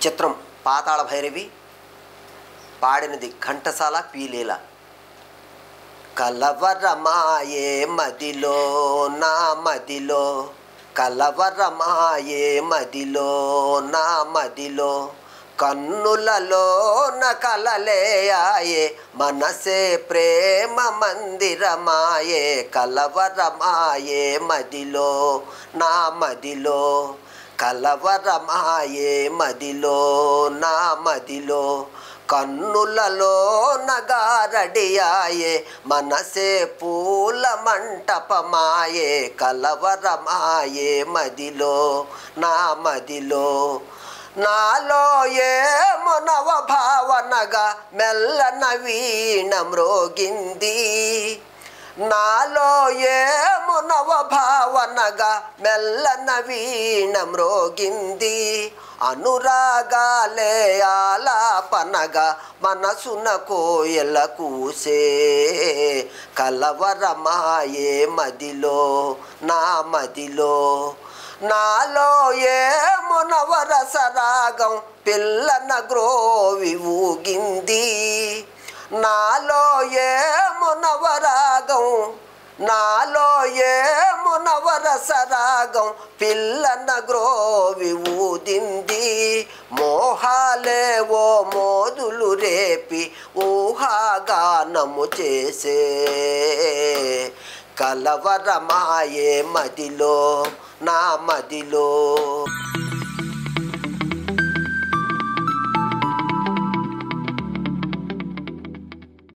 చిత్రం పాతాళ భైరవి. పాడినది ఘంటసాల పీలీల. కలవరమాయే మదిలో నా మదిలో, కలవరమాయే మదిలో నా మదిలో, కన్నులలోన కలలేయాయే మనసే ప్రేమ మందిరమాయే. కలవరమాయే మదిలో నా మదిలో, కలవరమాయే మదిలో నా మదిలో, కన్నులలోన గారడియాయే మనసే పూల మంటపమాయే. కలవరమాయే మదిలో నా మదిలో, నాలో ఏమో నవ భావనగా మెల్లన వీణ మ్రోగింది. నాలో ఏమో నవ భావనగా మెల్లన వీణ మ్రోగింది. అనురాగాలే ఆలాపనగా మనసున కోయల కూసే. కలవరమాయే మదిలో నా మదిలో, నాలో ఏమో నవరసరాగం పిల్లన గ్రోవి ఊగింది. నాలో ఏమో నవరాగం, నాలో ఏమో నవరసరాగం పిల్లన గ్రోవి ఊదింది. మోహాలేవో మోదులు రేపి ఊహాగానము చేసే. కలవరమాయే మదిలో నా మదిలో.